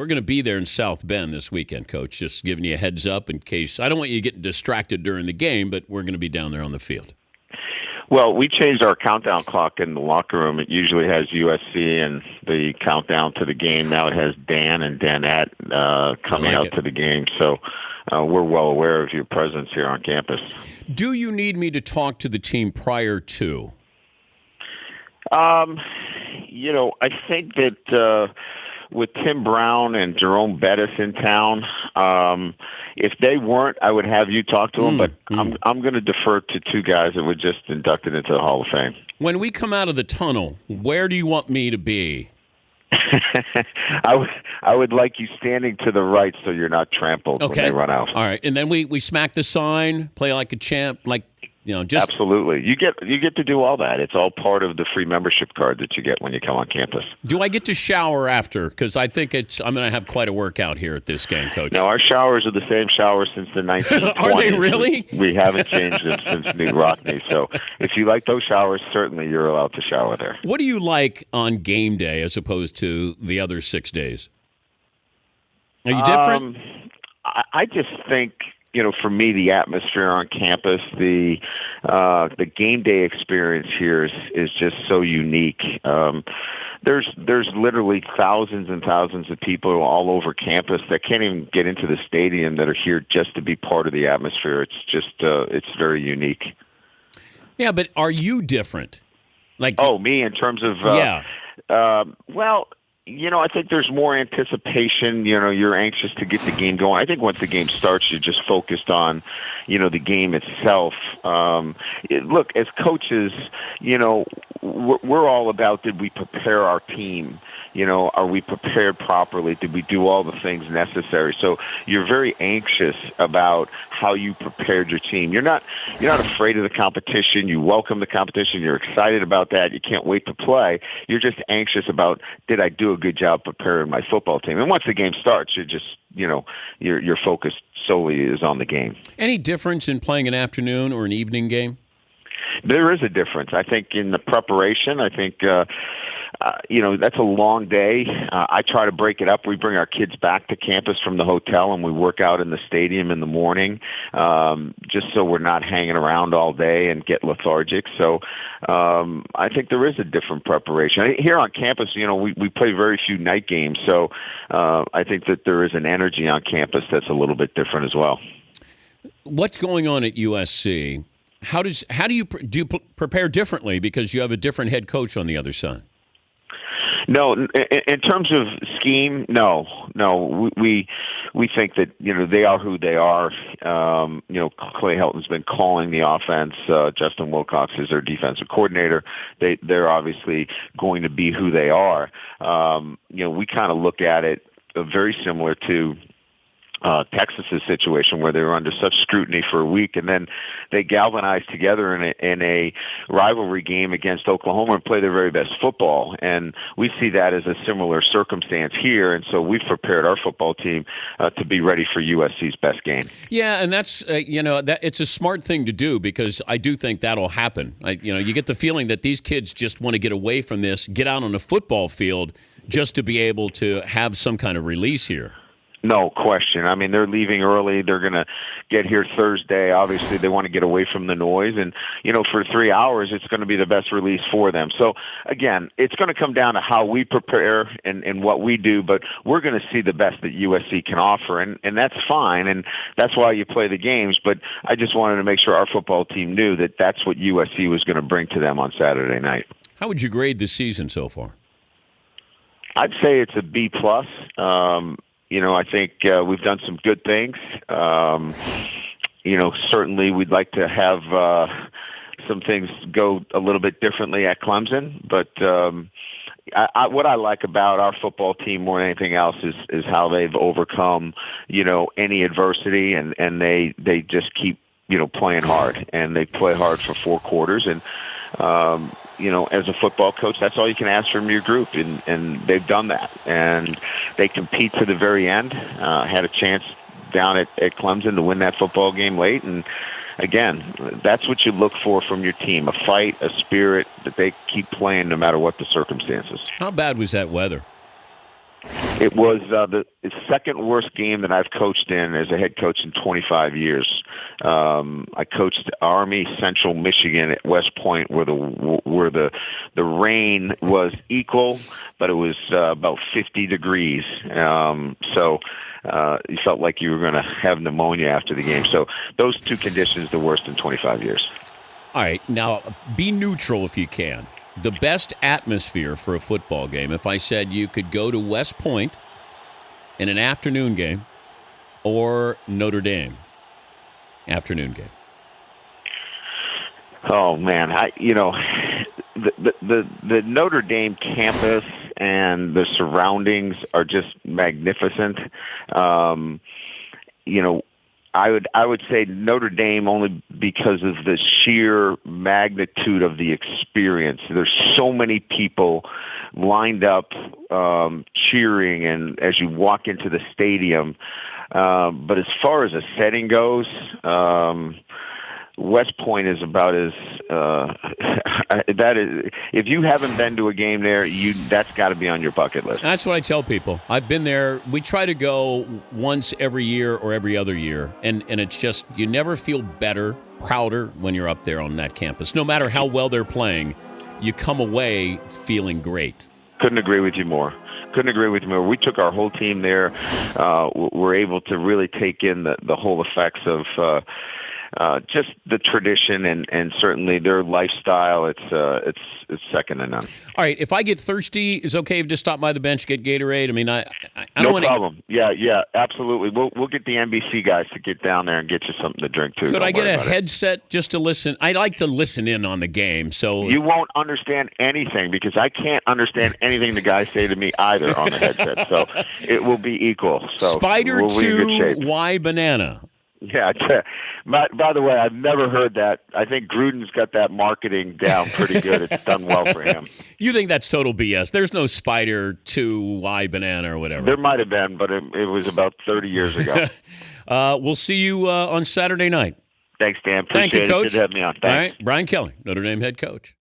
We're going to be there in South Bend this weekend, Coach. Just giving you a heads up in case. I don't want you getting distracted during the game, but we're going to be down there on the field. Well, we changed our countdown clock in the locker room. It usually has USC and the countdown to the game. Now it has Dan and Danette coming out to the game. So we're well aware of your presence here on campus. Do you need me to talk to the team prior to? I think that with Tim Brown and Jerome Bettis in town, if they weren't, I would have you talk to them. But I'm going to defer to two guys that were just inducted into the Hall of Fame. When we come out of the tunnel, where do you want me to be? I would like you standing to the right so you're not trampled when they run out. All right, and then we smack the sign, play like a champ, just absolutely. You get to do all that. It's all part of the free membership card that you get when you come on campus. Do I get to shower after? Because I think I'm going to have quite a workout here at this game, Coach. No, our showers are the same showers since the 1920s. Are they really? We haven't changed them since New Rockney. So if you like those showers, certainly you're allowed to shower there. What do you like on game day as opposed to the other 6 days? Are you different? I just think, for me, the atmosphere on campus, the game day experience here is just so unique. There's literally thousands and thousands of people all over campus that can't even get into the stadium that are here just to be part of the atmosphere. It's just it's very unique. Yeah, but are you different? Me in terms of well. I think there's more anticipation. You're anxious to get the game going. I think once the game starts, you're just focused on, the game itself. Look, as coaches, we're all about, did we prepare our team? Are we prepared properly? Did we do all the things necessary? So you're very anxious about how you prepared your team. You're not afraid of the competition. You welcome the competition. You're excited about that. You can't wait to play. You're just anxious about, did I do a good job preparing my football team? And once the game starts, you're just, your focus solely is on the game. Any difference in playing an afternoon or an evening game? There is a difference. I think in the preparation, that's a long day. I try to break it up. We bring our kids back to campus from the hotel and we work out in the stadium in the morning, just so we're not hanging around all day and get lethargic. So I think there is a different preparation. Here on campus, we play very few night games. So I think that there is an energy on campus that's a little bit different as well. What's going on at USC? How do you prepare differently because you have a different head coach on the other side? No, in terms of scheme, no. We think that they are who they are. Clay Helton's been calling the offense. Justin Wilcox is their defensive coordinator. They're obviously going to be who they are. We kind of look at it very similar to Texas's situation where they were under such scrutiny for a week, and then they galvanized together in a rivalry game against Oklahoma and play their very best football. And we see that as a similar circumstance here, and so we've prepared our football team to be ready for USC's best game. Yeah, and that's that it's a smart thing to do because I do think that'll happen. You get the feeling that these kids just want to get away from this, get out on a football field just to be able to have some kind of release here. No question. I mean, they're leaving early. They're going to get here Thursday. Obviously, they want to get away from the noise. And, for 3 hours, it's going to be the best release for them. So, again, it's going to come down to how we prepare and what we do. But we're going to see the best that USC can offer. And that's fine. And that's why you play the games. But I just wanted to make sure our football team knew that that's what USC was going to bring to them on Saturday night. How would you grade the season so far? I'd say it's a B+. I think we've done some good things. Certainly we'd like to have some things go a little bit differently at Clemson. But what I like about our football team more than anything else is how they've overcome, any adversity, and they just keep, playing hard. And they play hard for 4 quarters. And as a football coach, that's all you can ask from your group, and they've done that. And they compete to the very end. Had a chance down at Clemson to win that football game late. And, again, that's what you look for from your team, a fight, a spirit, that they keep playing no matter what the circumstances. How bad was that weather? It was the second worst game that I've coached in as a head coach in 25 years. I coached Army Central Michigan at West Point, where the rain was equal, but it was about 50 degrees. So you felt like you were going to have pneumonia after the game. So those two conditions, the worst in 25 years. All right, now be neutral if you can. The best atmosphere for a football game, if I said you could go to West Point in an afternoon game or Notre Dame afternoon game. Oh man, the Notre Dame campus and the surroundings are just magnificent. I would say Notre Dame only because of the sheer magnitude of the experience. There's so many people lined up cheering, and as you walk into the stadium. But as far as a setting goes, West Point is about as that is. If you haven't been to a game there, that's got to be on your bucket list. That's what I tell people. I've been there. We try to go once every year or every other year, and it's just you never feel better, prouder when you're up there on that campus. No matter how well they're playing, you come away feeling great. Couldn't agree with you more. We took our whole team there. We're able to really take in the whole effects of. Just the tradition and certainly their lifestyle, it's second to none. All right, if I get thirsty, is it okay to stop by the bench, get Gatorade? I mean, I don't want to. No problem. Yeah, absolutely. We'll get the NBC guys to get down there and get you something to drink too. Could I get a headset just to listen? I like to listen in on the game, so you won't understand anything because I can't understand anything the guys say to me either on the headset. So it will be equal. So Spider we'll be in good 2, shape. why banana? Yeah. By the way, I've never heard that. I think Gruden's got that marketing down pretty good. It's done well for him. You think that's total BS? There's no Spider 2, why banana or whatever. There might have been, but it was about 30 years ago. We'll see you on Saturday night. Thanks, Dan. Thank you, Coach. Good to have me on. Thanks. All right, Brian Kelly, Notre Dame head coach.